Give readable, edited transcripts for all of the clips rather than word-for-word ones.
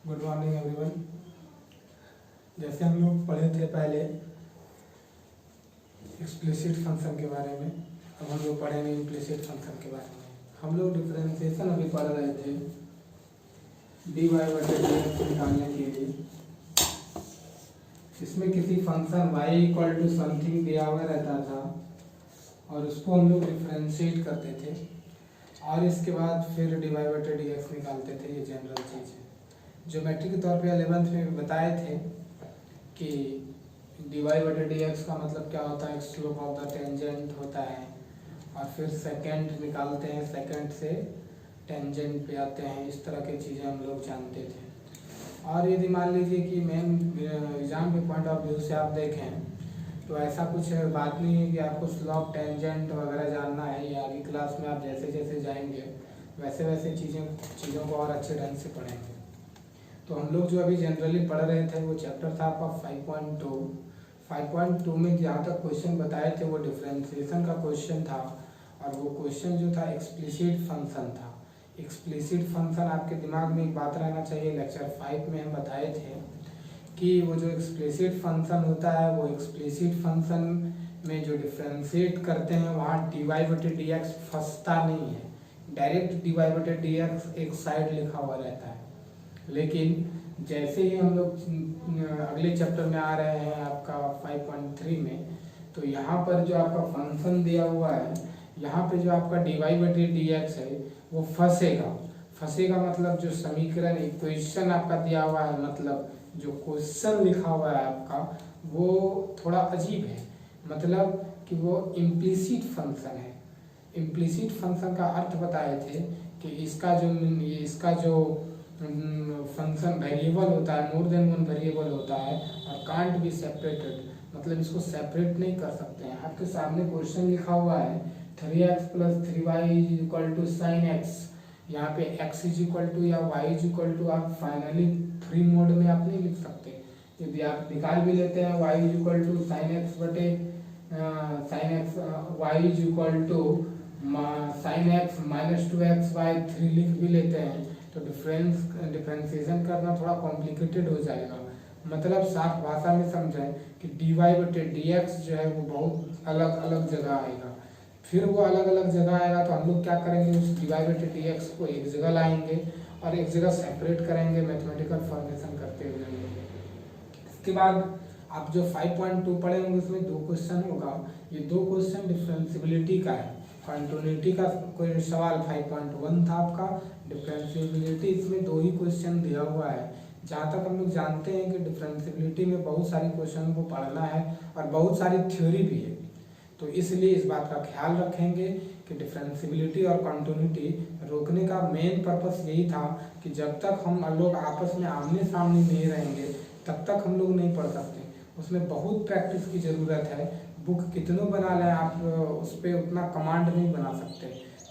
Good morning everyone. जैसे हम लोग पढ़े थे पहले एक्सप्लिसिट फंक्शन के बारे में, अब हम लोग पढ़ेंगे इम्प्लिसिट फंक्शन के बारे में। हम लोग डिफरेंशिएशन अभी पढ़ रहे थे dy बटे dx निकालने के लिए। इसमें किसी function y equal to something दिया हुआ रहता था और उसको हम लोग डिफरेंशिएट करते थे और इसके बाद फिर dy बटे dx निकालते थे। ये जनरल चीज़ है। ज्योमेट्री के तौर पे 11th में बताए थे कि dy बटे dx का मतलब क्या होता है, स्लोप ऑफ द टेंजेंट होता है और फिर सेकंड निकालते हैं, सेकंड से टेंजेंट पे आते हैं। इस तरह की चीज़ें हम लोग जानते थे। और यदि मान लीजिए कि मेन एग्जाम के पॉइंट ऑफ व्यू से आप देखें तो ऐसा कुछ बात नहीं है कि आपको स्लोप टेंजेंट वगैरह जानना है। ये आगे क्लास में आप जैसे जैसे जाएंगे वैसे वैसे चीज़ों को और अच्छे ढंग से पढ़ेंगे। तो हम लोग जो अभी जनरली पढ़ रहे थे वो चैप्टर था आपका 5.2 में जहाँ तक क्वेश्चन बताए थे वो डिफरेंशिएशन का क्वेश्चन था और वो क्वेश्चन जो था एक्सप्लिसिट फंक्शन था। एक्सप्लिसिट फंक्शन आपके दिमाग में एक बात रहना चाहिए, लेक्चर 5 में हम बताए थे कि वो जो एक्सप्लिसिट फंक्शन होता है वो एक्सप्लिसिट फंक्शन में जो डिफरेंशिएट करते हैं वहाँ dy बटे dx फंसता नहीं है, डायरेक्ट dy बटे dx एक साइड लिखा हुआ रहता है। लेकिन जैसे ही हम लोग अगले चैप्टर में आ रहे हैं आपका 5.3 में, तो यहाँ पर जो आपका फंक्शन दिया हुआ है, यहाँ पे जो आपका dy बटे dx है वो फंसेगा मतलब जो समीकरण इक्वेशन आपका दिया हुआ है, मतलब जो क्वेश्चन लिखा हुआ है आपका वो थोड़ा अजीब है, मतलब कि वो इम्प्लिसिट फंक्शन है। इम्प्लिसिट फंक्शन का अर्थ बताए थे कि इसका जो फंक्शन वेरिएबल होता है, मोर देन वन वेरिएबल होता है और कांट बी सेपरेटेड, मतलब इसको सेपरेट नहीं कर सकते हैं। आपके सामने क्वेश्चन लिखा हुआ है 3x + 3y = sin x। यहाँ पे x = या y = आप फाइनली फ्री मोड में आप नहीं लिख सकते। यदि आप निकाल भी लेते हैं y = sin x बटे sin x, y = sin x - 2x/3 लिख भी लेते हैं तो डिफरेंशिएशन करना थोड़ा कॉम्प्लिकेटेड हो जाएगा। मतलब साफ भाषा में समझें कि dy बटे dx जो है वो बहुत अलग अलग जगह आएगा। फिर वो अलग अलग जगह आएगा तो हम लोग क्या करेंगे, उस dy बटे dx को एक जगह लाएंगे और एक जगह सेपरेट करेंगे मैथमेटिकल फॉर्मेशन करते हुए। इसके बाद आप जो 5.2 पढ़ेंगे उसमें 2 क्वेश्चन होगा। ये 2 क्वेश्चन डिफरेंशिएबिलिटी का है। कंटिन्यूटी का कोई सवाल 5.1 था आपका, डिफरेंशिएबिलिटी इसमें 2 ही क्वेश्चन दिया हुआ है। जहाँ तक हम लोग जानते हैं कि डिफरेंशिएबिलिटी में बहुत सारे क्वेश्चन को पढ़ना है और बहुत सारी थ्योरी भी है, तो इसलिए इस बात का ख्याल रखेंगे कि डिफरेंशिएबिलिटी और कंटिन्यूटी रोकने का मेन पर्पस यही था कि जब तक हम लोग आपस में आमने सामने नहीं रहेंगे तब तक हम लोग नहीं पढ़ सकते। उसमें बहुत प्रैक्टिस की ज़रूरत है। बुक कितनों बना लें आप उस पर उतना कमांड नहीं बना सकते,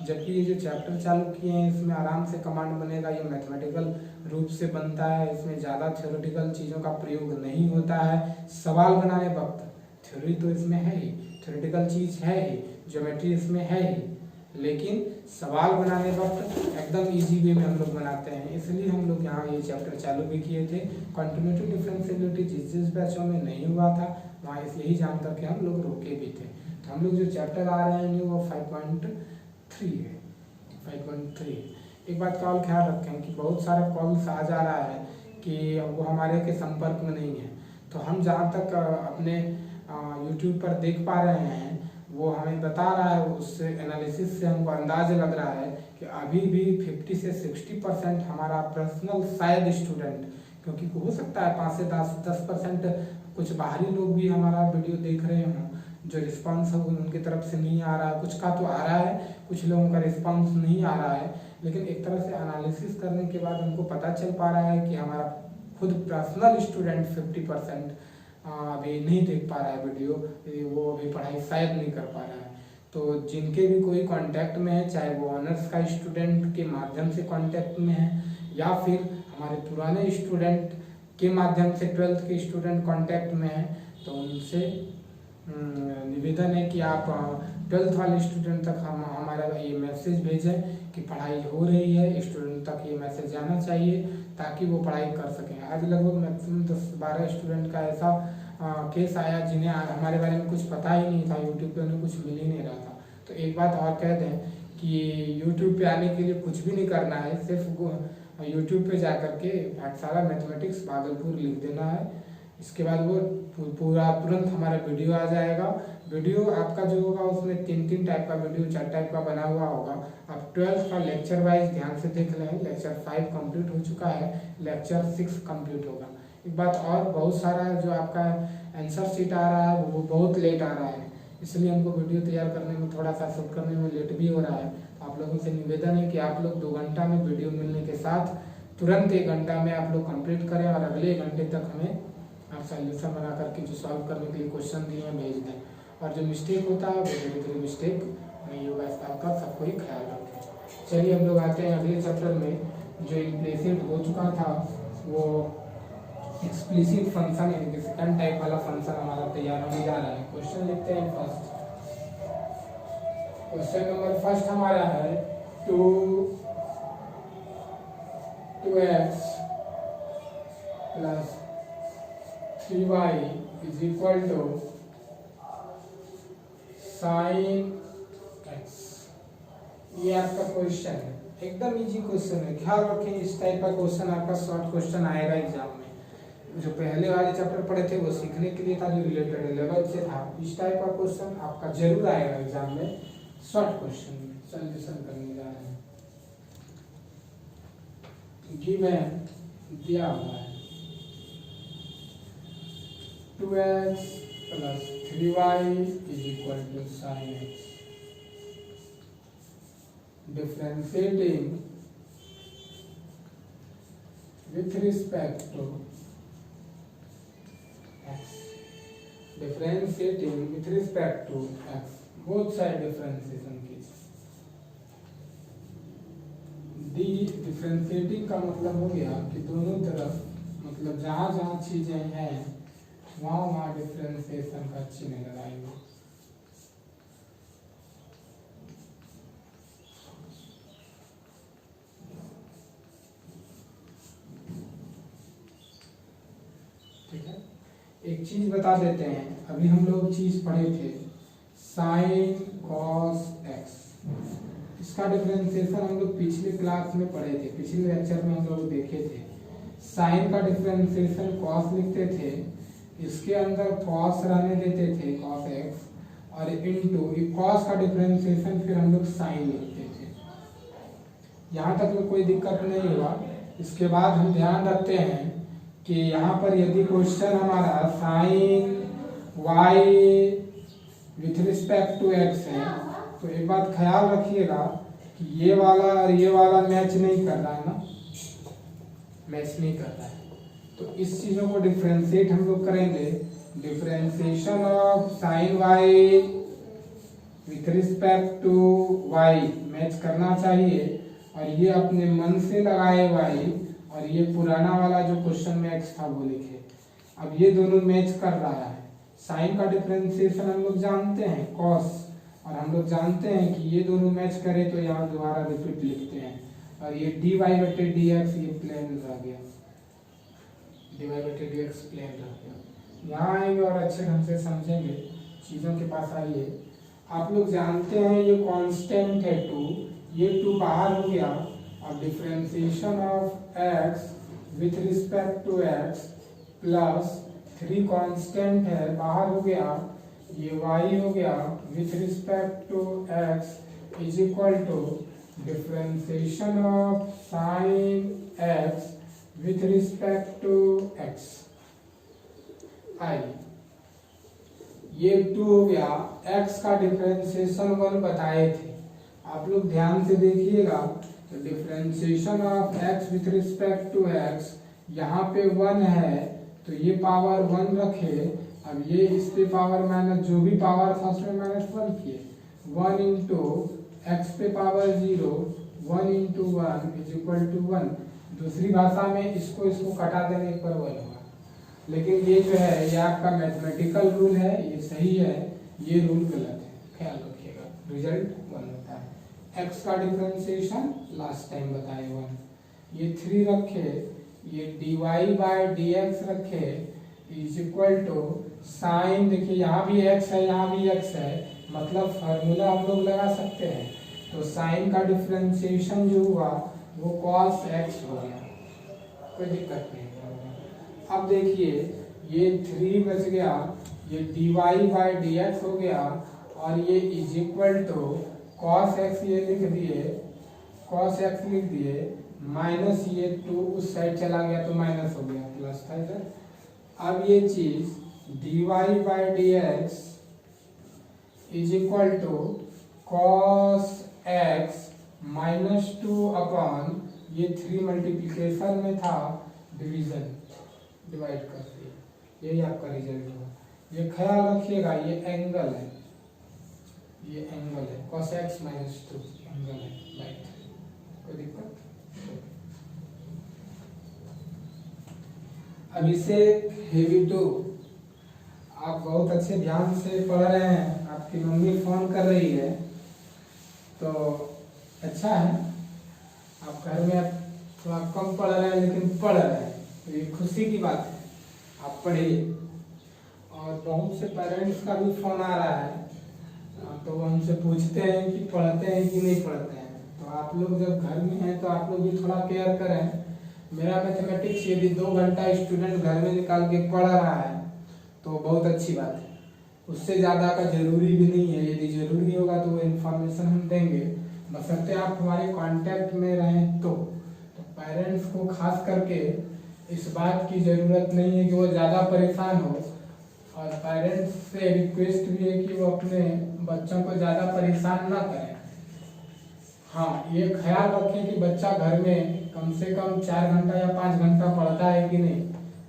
जबकि ये जो चैप्टर चालू किए हैं इसमें आराम से कमांड बनेगा। ये मैथमेटिकल रूप से बनता है, इसमें ज़्यादा थ्योरेटिकल चीज़ों का प्रयोग नहीं होता है। सवाल बनाने वक्त थ्योरी तो इसमें है ही, थ्योरेटिकल चीज़ है ही, ज्योमेट्री इसमें है ही, लेकिन सवाल बनाने वक्त एकदम इजी वे में हम लोग बनाते हैं। इसलिए हम लोग यहाँ ये चैप्टर चालू भी किए थे। कंटिन्यूटी डिफरेंशिएबिलिटी जिस बैचों में नहीं हुआ था वहाँ यही जान करके हम लोग रोके भी थे। तो हम लोग जो चैप्टर आ रहे हैं वो 5.3 है। 5.3 एक बात का और ख्याल रखें कि बहुत सारे कॉल्स आ जा रहा है कि वो हमारे के संपर्क में नहीं है। तो हम जहाँ तक अपने यूट्यूब पर देख पा रहे हैं वो हमें बता रहा है, उससे एनालिसिस से हमको अंदाज़ लग रहा है कि अभी भी 50 से 60% हमारा पर्सनल शायद स्टूडेंट, क्योंकि हो सकता है 5 से 10% कुछ बाहरी लोग भी हमारा वीडियो देख रहे हों, जो रिस्पांस है उनकी तरफ से नहीं आ रहा है। कुछ का तो आ रहा है, कुछ लोगों का रिस्पांस नहीं आ रहा है, लेकिन एक तरह से एनालिसिस करने के बाद हमको पता चल पा रहा है कि हमारा खुद पर्सनल स्टूडेंट 50% अभी नहीं देख पा रहा है वीडियो, वो अभी पढ़ाई शायद नहीं कर पा रहा है। तो जिनके भी कोई कांटेक्ट में है, चाहे वो ऑनर्स का स्टूडेंट के माध्यम से कांटेक्ट में है या फिर हमारे पुराने स्टूडेंट के माध्यम से 12th के स्टूडेंट कांटेक्ट में है, तो उनसे निवेदन है कि आप 12th वाले स्टूडेंट तक हम हमारा ये मैसेज भेजें कि पढ़ाई हो रही है, स्टूडेंट तक ये मैसेज जाना चाहिए ताकि वो पढ़ाई कर सकें। आज लगभग मैक्सिमम 10-12 स्टूडेंट का ऐसा केस आया जिन्हें हमारे बारे में कुछ पता ही नहीं था, यूट्यूब पे उन्हें कुछ मिल ही नहीं रहा था। तो एक बात और कह दें कि यूट्यूब पे आने के लिए कुछ भी नहीं करना है, सिर्फ यूट्यूब पे जा कर के पाठशाला मैथमेटिक्स भागलपुर लिख देना है। इसके बाद वो पूरा तुरंत हमारा वीडियो आ जाएगा। वीडियो आपका जो होगा उसमें 3 टाइप का वीडियो, 4 टाइप का बना हुआ होगा। आप 12th का लेक्चर वाइज ध्यान से देख लें। लेक्चर 5 कंप्लीट हो चुका है, लेक्चर 6 कंप्लीट होगा। एक बात और, बहुत सारा जो आपका आंसर शीट आ रहा है वो बहुत लेट आ रहा है, इसलिए हमको वीडियो तैयार करने में थोड़ा सा शूट करने में लेट भी हो रहा है। तो आप लोगों से निवेदन है कि आप लोग 2 घंटा में वीडियो मिलने के साथ तुरंत 1 घंटा में आप लोग कंप्लीट करें और अगले 1 घंटे तक हमें आप सॉल्यूशन बना करके जो सॉल्व करने के लिए क्वेश्चन दिए हैं भेज दें। और जो मिस्टेक होता है वो धीरे धीरे मिस्टेक नहीं होगा, इसका आपका सबको ही ख्याल रखें। चलिए हम लोग आते हैं अगले चैप्टर में। जो इम्प्लिसिट हो चुका था वो एक्सप्लिसिट फंक्शन यानी कि सेकंड टाइप वाला फंक्शन हमारा तैयार होने जा रहा है। क्वेश्चन लिखते हैं फर्स्ट। क्वेश्चन नंबर फर्स्ट हमारा है 2x plus 3y is equal to sine x। ये आपका क्वेश्चन है, एकदम इजी क्वेश्चन है। ख्याल रखें इस टाइप का क्वेश्चन आपका शॉर्ट क्वेश्चन आएगा एग्जाम में। जो पहले वाले चैप्टर पढ़े थे वो सीखने के लिए था, जो रिलेटेड लेवल से था। इस टाइप का क्वेश्चन आपका जरूर आएगा एग्जाम में, शॉर्ट क्वेश्चन में सॉल्यूशन करने जा रहे हैं। गिवन दिया हुआ है 2x plus 3y is equal to sine x। Differentiating with respect to x, differentiating with respect to x, both side differentiation कीजिए। डिफरेंशिएटिंग का मतलब हो गया कि दोनों तरफ, मतलब जहाँ जहाँ चीजें हैं वहाँ वहाँ डिफरेंशिएशन का चिन्ह लगाएंगे। ठीक है, एक चीज बता देते हैं। अभी हम लोग चीज पढ़े थे साइन कॉस एक्स, इसका डिफरेंशिएशन हम लोग पिछले क्लास में पढ़े थे, पिछले लेक्चर में हम लोग देखे थे। साइन का डिफरेंशिएशन कॉस लिखते थे, इसके अंदर कॉस रहने देते थे कॉस एक्स, और इनटू कॉस का डिफरेंशिएशन फिर हम लोग साइन लिखते थे। यहाँ तक में कोई दिक्कत नहीं हुआ। इसके बाद हम ध्यान रखते हैं कि यहाँ पर यदि क्वेश्चन हमारा sine y with respect to x है, तो एक बात ख्याल रखिएगा कि ये वाला और ये वाला मैच नहीं कर रहा है ना, मैच नहीं कर रहा है। तो इस चीज़ों को डिफरेंशिएट हम लोग करेंगे। Differentiation of sine y with respect to y match करना चाहिए, और ये अपने मन से लगाए y, और ये पुराना वाला जो क्वेश्चन में x था वो लिखे। अब ये दोनों मैच कर रहा है। साइन का डिफरेंशिएशन हम लोग जानते हैं cos, और हम लोग जानते हैं कि ये दोनों मैच करे तो यहाँ दोबारा रिपीट लिखते हैं। और ये dy बटे dx ये प्लेन रह गया, dy बटे dx प्लेन रह गया। यहाँ आएंगे और अच्छे ढंग से समझेंगे चीज़ों के पास। आइए, आप लोग जानते हैं ये कांस्टेंट है 2, ये 2 बाहर हो गया, और differentiation of x with respect to x plus 3 constant है बाहर हो गया, ये y हो गया with respect to x is equal to differentiation of sine x with respect to x। आई ये 2 हो गया। x का डिफरेंशिएशन 1 बताए थे, आप लोग ध्यान से देखिएगा। तो differentiation of x with respect to x, यहाँ पे 1 है तो ये पावर 1 रखे। अब ये इस पे पावर माइनस, जो भी पावर था उसमें -1 किए। 1 इंटू एक्स पे power 0, 1 into 1 is equal to 1। दूसरी भाषा में इसको कटा देने पर 1 होगा। लेकिन ये जो है ये आपका मैथमेटिकल रूल है, ये सही है, ये रूल गलत है, ख्याल रखिएगा। रिजल्ट 1 होता है। x का डिफरेंशिएशन लास्ट टाइम बताए 1, ये 3 रखे, ये dy बाय dx रखे इज इक्वल टू साइन, देखिए यहाँ भी x है यहाँ भी x है, मतलब फार्मूला हम लोग लगा सकते हैं, तो साइन का डिफरेंशिएशन जो हुआ वो cos x हो गया, कोई दिक्कत नहीं। अब देखिए ये 3 बच गया, ये dy बाय dx हो गया, और ये is equal to cos x ये लिख दिए, cos x लिख दिए, माइनस ये 2 उस साइड चला गया तो माइनस हो गया, प्लस था इधर। अब ये चीज dy by dx is equal to cos x minus 2 upon ये 3 मल्टीप्लिकेशन में था, डिवीजन डिवाइड करते हैं, यही आपका रिजल्ट होगा। ये ख्याल रखिएगा ये एंगल है, ये एंगल है cos x माइनस 2 एंगल है बाय 3, कोई दिक्कत। अभिषेक हेवी 2, आप बहुत अच्छे ध्यान से पढ़ रहे हैं, आपकी मम्मी फोन कर रही है तो अच्छा है, आप घर में थोड़ा कम पढ़ रहे हैं लेकिन पढ़ रहे हैं, तो ये खुशी की बात है, आप पढ़िए। और बहुत से पेरेंट्स का भी फोन आ रहा है, तो वो हमसे पूछते हैं कि पढ़ते हैं कि नहीं पढ़ते हैं, तो आप लोग जब घर में हैं तो आप लोग भी थोड़ा केयर करें। मेरा मैथमेटिक्स यदि 2 घंटा स्टूडेंट घर में निकाल के पढ़ रहा है तो बहुत अच्छी बात है, उससे ज़्यादा का जरूरी भी नहीं है, यदि जरूरी होगा तो वो इन्फॉर्मेशन हम देंगे, बशर्ते आप हमारे कांटेक्ट में रहें तो पेरेंट्स को खास करके इस बात की ज़रूरत नहीं है कि वो ज़्यादा परेशान हो, और पेरेंट्स से रिक्वेस्ट भी है कि वो अपने बच्चों को ज़्यादा परेशान ना करें। हाँ, ये ख्याल रखें कि बच्चा घर में कम से कम 4 घंटा या 5 घंटा पढ़ता है कि नहीं,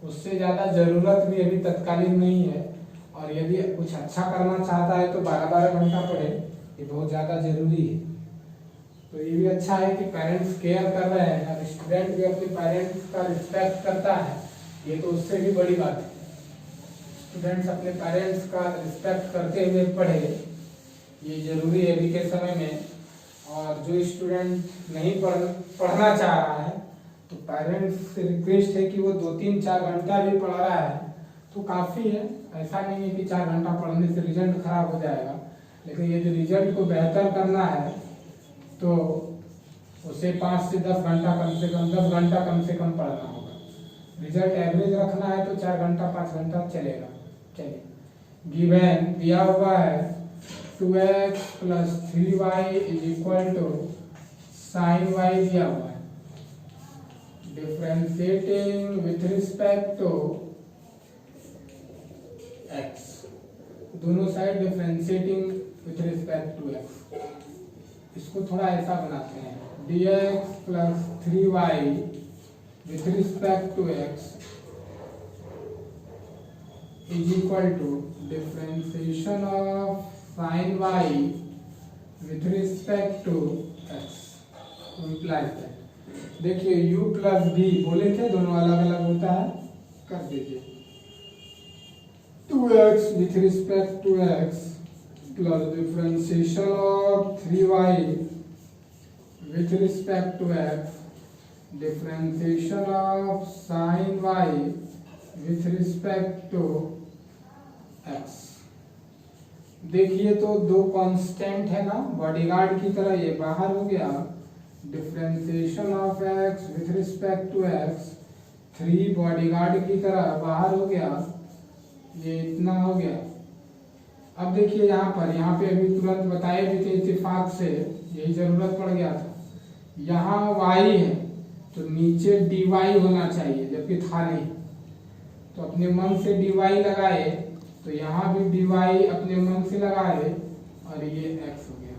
उससे ज़्यादा ज़रूरत भी अभी तत्कालीन नहीं है, और यदि कुछ अच्छा करना चाहता है तो 12-12 घंटा पढ़े, ये बहुत ज़्यादा ज़रूरी है। तो ये भी अच्छा है कि पेरेंट्स केयर कर रहे हैं और स्टूडेंट भी अपने पेरेंट्स का रिस्पेक्ट करता है, ये तो उससे भी बड़ी बात है। स्टूडेंट्स अपने पेरेंट्स का रिस्पेक्ट करते हुए पढ़े, ये जरूरी है अभी के समय में। और जो स्टूडेंट नहीं पढ़ना चाह रहा है तो पेरेंट्स से रिक्वेस्ट है कि वो 2-3-4 घंटा भी पढ़ रहा है तो काफ़ी है, ऐसा नहीं है कि 4 घंटा पढ़ने से रिजल्ट खराब हो जाएगा, लेकिन यदि रिजल्ट को बेहतर करना है तो उसे 5 से 10 घंटा कम से कम 10 घंटा कम से कम पढ़ना होगा। रिजल्ट एवरेज रखना है तो 4 घंटा 5 घंटा चलेगा। चलिए, गिवन दिया हुआ है 2x plus 3y is equal to sine y दिया हुआ है, differentiating with respect to x, दोनों side differentiating with respect to x, इसको थोड़ा ऐसा बनाते हैं, dx plus 3y with respect to x is equal to differentiation of sin y with respect to x implies that। देखिए u plus b बोले थे दोनों अलग अलग होता है, कर दीजिए 2x with respect to x plus differentiation of 3y with respect to x, differentiation of sin y with respect to x। देखिए तो 2 कांस्टेंट है ना, बॉडीगार्ड की तरह ये बाहर हो गया, differentiation of x with respect to x 3 bodyguard की तरह बाहर हो गया, ये इतना हो गया। अब देखिए यहाँ पे अभी तुरंत बताए भी थे, इत्तेफाक से यही जरूरत पड़ गया था, यहाँ y है तो नीचे dy होना चाहिए जबकि था नहीं, तो अपने मन से dy लगाए, तो यहाँ भी dy अपने मन से लगाए और ये x हो गया,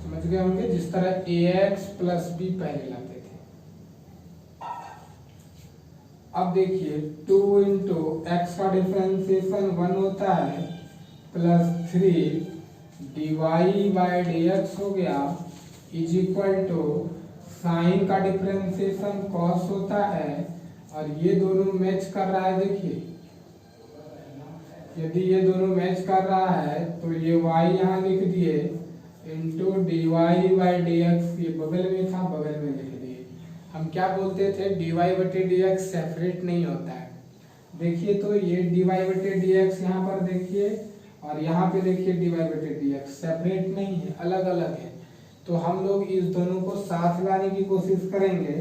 समझ गए होंगे, जिस तरह ax प्लस b पहले लाते थे। अब देखिए 2 इंटू एक्स का डिफरेंशिएशन 1 होता है प्लस 3 dy बाय dx हो गया इज इक्वल टू साइन का डिफरेंशिएशन cos होता है, और ये दोनों मैच कर रहा है। देखिए यदि ये दोनों मैच कर रहा है तो ये y यहाँ लिख दिए into d y by d x, ये बगल में था बगल में लिख दिए। हम क्या बोलते थे, डी वाई बटे डी एक्स सेपरेट नहीं होता है। देखिए तो ये डी वाई बटे डी एक्स यहाँ पर देखिए और यहाँ पे देखिए डी वाई बटे डी एक्स सेपरेट नहीं है, अलग अलग है। तो हम लोग इस दोनों को साथ लाने की कोशिश करेंगे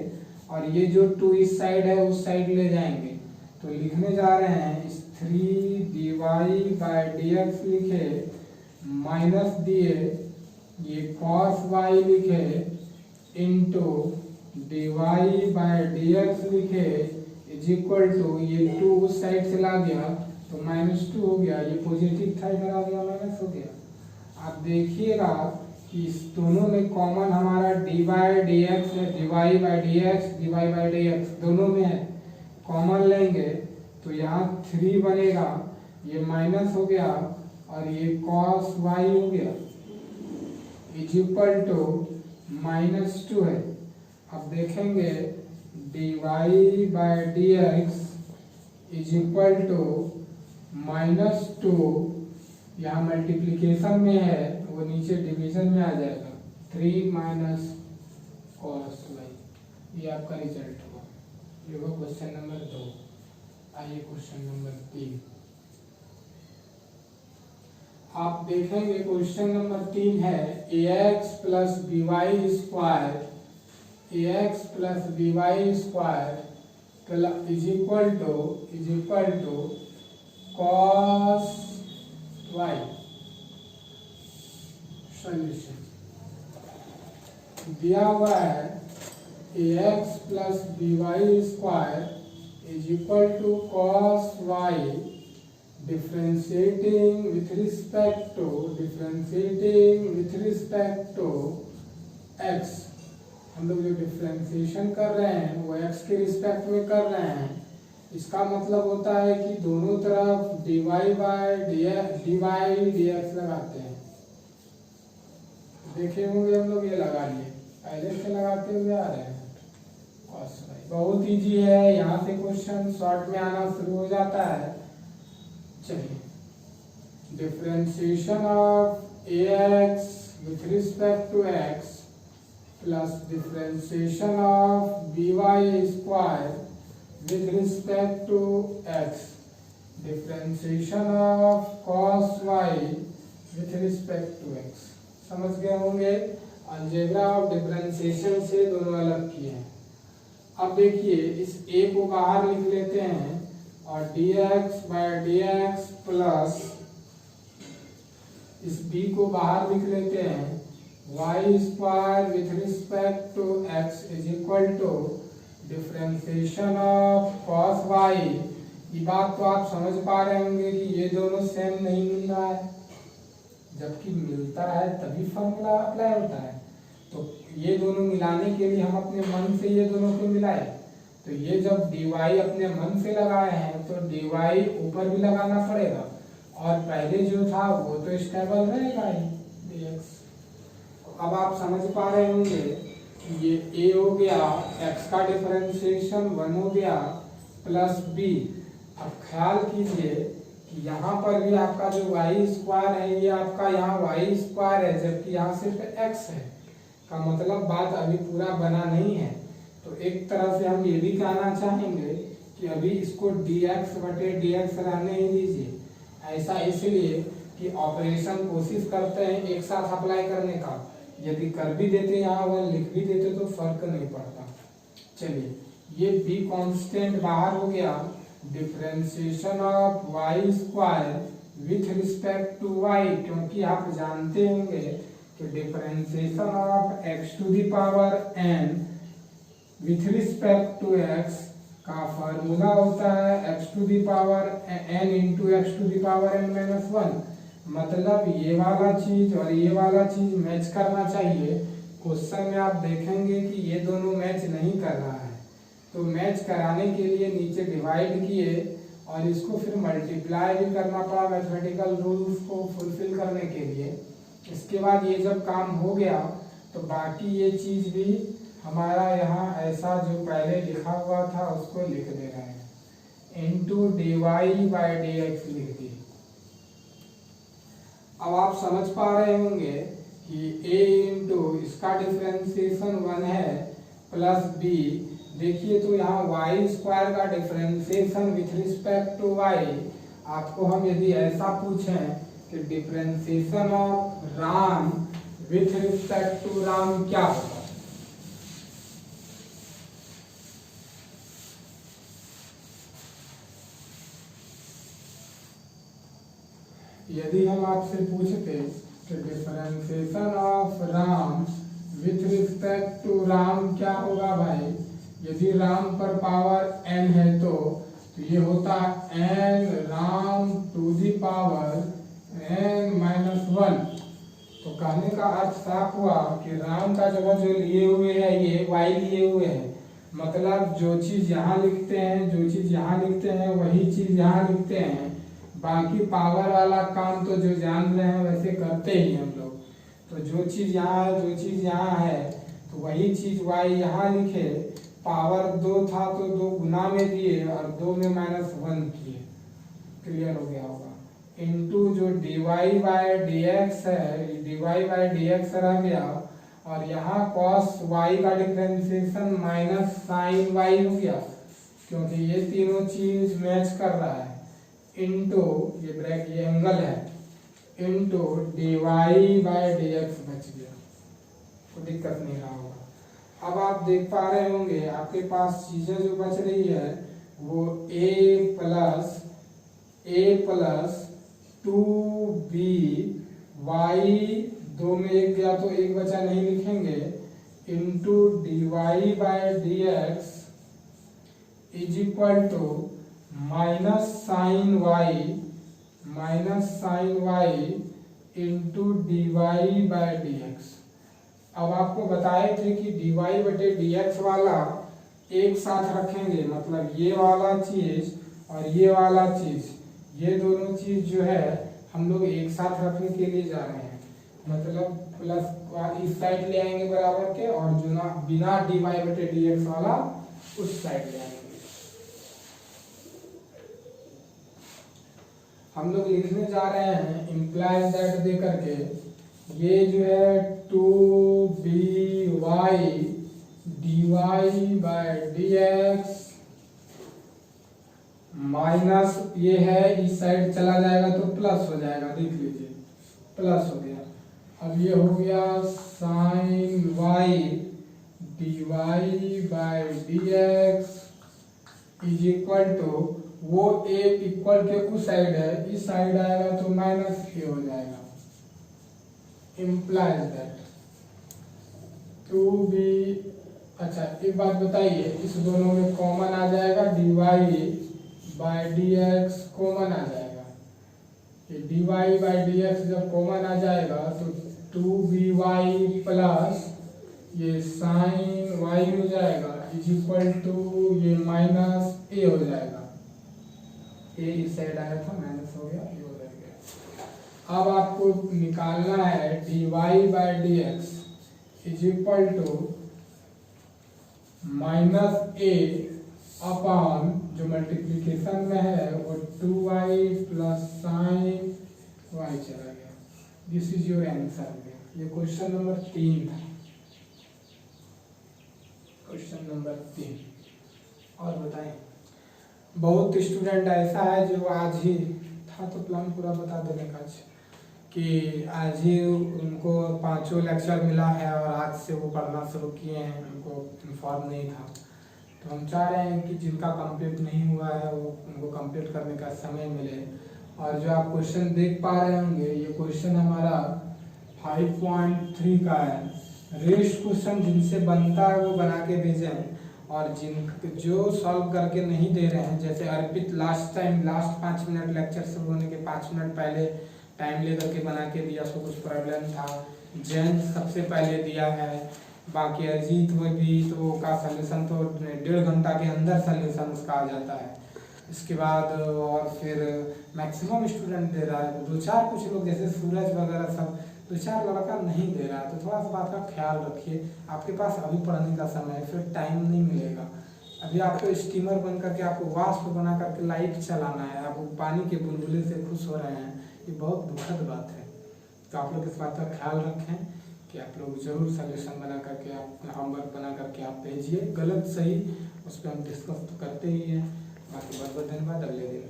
और ये जो 2 इस साइड है उस साइड ले जाएंगे। तो लिखने जा रहे हैं इस 3 d y by d x लिखे माइनस दिए ये cos y लिखे into d y by d x लिखे इज इक्वल टू ये 2 उस साइड से ला गया तो -2 हो गया, ये पॉजिटिव था इधर आ गया माइनस हो गया। आप देखिएगा कि इस दोनों में कॉमन हमारा डी वाई डी एक्स है, d y by d x, d y by d x दोनों में है। कॉमन लेंगे तो यहाँ 3 बनेगा, ये माइनस हो गया और ये cos y हो गया इज इक्वल टू -2 है। अब देखेंगे d y by d x is equal to -2, यहाँ मल्टीप्लीकेशन में है वो नीचे डिवीजन में आ जाएगा 3 माइनस cos y, ये आपका रिजल्ट होगा। ये वो क्वेश्चन नंबर 2। आइए क्वेश्चन नंबर 3 आप देखेंगे। क्वेश्चन नंबर 3 है ax plus b y square is equal to cos y। Solution दिया हुआ है ax plus b y square is equal to cos y differentiating with respect to x। हम लोग जो डिफरेंशिएशन कर रहे हैं वो x के रिस्पेक्ट में कर रहे हैं। इसका मतलब होता है कि दोनों तरफ dy बाई डी एक्स लगाते हैं। देखे होंगे हम लोग, ये लगा लिए पहले से लगाते हुए आ रहे हैं। cos y बहुत इजी है, यहाँ से क्वेश्चन शॉर्ट में आना शुरू हो जाता है। चलिए, differentiation of ax with respect to x plus differentiation of by square with respect to x, differentiation of cos y with respect to x। समझ गए होंगे, अलजेब्रा ऑफ डिफरेंशिएशन से दोनों अलग किए हैं। अब देखिए इस a को बाहर लिख लेते हैं और dx by d x plus इस b को बाहर लिख लेते हैं y square with respect to x is equal to differentiation of cos y। ये बात तो आप समझ पा रहे होंगे कि ये दोनों सेम नहीं मिल रहा है, जबकि मिलता है तभी फॉर्मूला अप्लाई होता है। तो ये दोनों मिलाने के लिए हम अपने मन से ये दोनों को मिलाए। तो ये जब dy अपने मन से लगाए हैं तो dy ऊपर भी लगाना पड़ेगा और पहले जो था वो तो स्टेबल रहेगा ही dx। अब आप समझ पा रहे होंगे कि ये a हो गया, x का डिफरेंशिएशन 1 हो गया प्लस b। अब ख्याल कीजिए कि यहाँ पर भी आपका जो y स्क्वायर है ये आपका यहाँ y स्क्वायर है, जबकि यहाँ सिर्फ x है। का मतलब बात अभी पूरा बना नहीं है। तो एक तरह से हम ये भी कहना चाहेंगे कि अभी इसको dx बटे dx रहने ही दीजिए। ऐसा इसलिए कि ऑपरेशन कोशिश करते हैं एक साथ अप्लाई करने का, यदि कर भी देते यहाँ 1 लिख भी देते तो फर्क नहीं पड़ता। चलिए, ये b कांस्टेंट बाहर हो गया, differentiation of y square with respect to y, क्योंकि आप जानते होंगे कि differentiation of x to the power n with respect to x का फार्मूला होता है x to the power n into x to the power n minus 1। मतलब ये वाला चीज और ये वाला चीज मैच करना चाहिए। क्वेश्चन में आप देखेंगे कि ये दोनों मैच नहीं कर रहा है, तो मैच कराने के लिए नीचे डिवाइड किए और इसको फिर मल्टीप्लाई भी करना पड़ा मैथमेटिकल रूल्स को फुलफिल करने के लिए। इसके बाद ये जब काम हो गया तो बाकी ये चीज भी हमारा यहाँ ऐसा जो पहले लिखा हुआ था उसको लिख दे रहे हैं, into dy by d x लिख दी। अब आप समझ पा रहे होंगे कि a इंटू इसका डिफरेंशिएशन 1 है प्लस b। देखिए तो यहाँ वाई स्क्वायर का differentiation with respect to y, आपको हम यदि ऐसा पूछें कि differentiation of Ram with respect to Ram क्या होगा, यदि हम आपसे पूछते कि differentiation of Ram with respect to Ram क्या होगा भाई, यदि राम पर पावर n है तो ये होता n Ram to the power n minus 1। तो कहने का अर्थ साफ हुआ कि राम का जगह जो लिए हुए है ये y लिए हुए है, मतलब जो चीज यहाँ लिखते हैं, जो चीज यहाँ लिखते हैं वही चीज यहाँ लिखते हैं। बाकी पावर वाला काम तो जो जान रहे हैं वैसे करते ही हम लोग। तो जो चीज यहाँ है, जो चीज यहाँ है, तो वही चीज y यहाँ लिखे। पावर 2 था तो 2 गुना में दिए और 2 में माइनस 1 किए, क्लियर हो गया होगा। इनटू जो dy बाय dx है, dy बाय dx रह गया और यहाँ cos y का डिफरेंशिएशन माइनस साइन y हो गया, क्योंकि ये तीनों चीज मैच कर रहा है। इनटू ये ब्रैकेट ये एंगल है, इनटू dy बाय dx बच गया, कोई दिक्कत नहीं रहा होगा। अब आप देख पा रहे होंगे आपके पास चीजें जो बच रही है वो a प्लस 2b y, 2 में 1 गया तो 1 बचा नहीं लिखेंगे, into dy by dx is equal to minus sine y into d y by d x. अब आपको बताए थे कि dy बटे dx वाला एक साथ रखेंगे, मतलब ये वाला चीज और ये वाला चीज, ये दोनों चीज जो है हम लोग एक साथ रखने के लिए जा रहे हैं, मतलब प्लस इस साइड ले आएंगे बराबर के और जो ना बिना dy बटे dx वाला उस साइड ले आएंगे। हम लोग लिखने जा रहे हैं इम्प्लाइज दैट दे करके, ये जो है 2by dy by dx minus ये है इस साइड चला जाएगा तो प्लस हो जाएगा, देख लीजिए प्लस हो गया। अब ये हो गया sine y dy by dx is equal to, वो a इक्वल के उस साइड है, इस साइड आएगा तो माइनस a हो जाएगा। इम्प्लाइज दैट 2b, अच्छा एक बात बताइए, इस दोनों में कॉमन आ जाएगा, dy बाय dx कॉमन आ जाएगा। ये dy बाय dx जब कॉमन आ जाएगा तो 2by प्लस ये साइन y हो जाएगा इज इक्वल टू ये माइनस a हो जाएगा। a इस साइड आया था माइनस हो गया, ये हो जाएगा। अब आपको निकालना है dy by dx is equal to minus a upon जो मल्टीप्लिकेशन में है वो 2y प्लस साइन y चला गया। This is your answer. ये क्वेश्चन नंबर 3 था, क्वेश्चन नंबर 3। और बताएं, बहुत स्टूडेंट ऐसा है जो आज ही था तो प्लान पूरा बता देने का कि आज ही उनको 5 लेक्चर मिला है और आज से वो पढ़ना शुरू किए हैं, उनको इन्फॉर्म नहीं था। तो हम चाह रहे हैं कि जिनका कंप्लीट नहीं हुआ है वो उनको कंप्लीट करने का समय मिले। और जो आप क्वेश्चन देख पा रहे होंगे ये क्वेश्चन हमारा 5.3 का है। रेस्ट क्वेश्चन जिनसे बनता है वो बना के भेजें, और जो सॉल्व करके नहीं दे रहे हैं, जैसे अर्पित लास्ट 5 मिनट लेक्चर शुरू होने के 5 मिनट पहले टाइम लेकर के बना के दिया, उसको कुछ प्रॉब्लम था। जैन सबसे पहले दिया है, बाकी अजीत वो भी तो का सलूशन तो 1.5 घंटा के अंदर सलूशन उसका आ जाता है। इसके बाद और फिर मैक्सिमम स्टूडेंट दे रहा है, 2-4 कुछ लोग जैसे सूरज वगैरह सब 2-4 लड़का नहीं दे रहा है। तो थोड़ा सा बात का ख्याल रखिए, आपके पास अभी पढ़ने का समय है, फिर टाइम नहीं मिलेगा। अभी आपको स्टीमर बन करके आपको वाष्प बना करके लाइट चलाना है, आप पानी के बुलबुले से खुश हो रहे हैं, ये बहुत दुखद बात है। तो आप लोग इस बात का ख्याल रखें कि आप लोग जरूर सॉल्यूशन बना करके आप होमवर्क बना करके आप भेजिए, गलत सही उस पर हम डिस्कस तो करते ही हैं। बाकी बहुत बहुत धन्यवाद, अगले दिन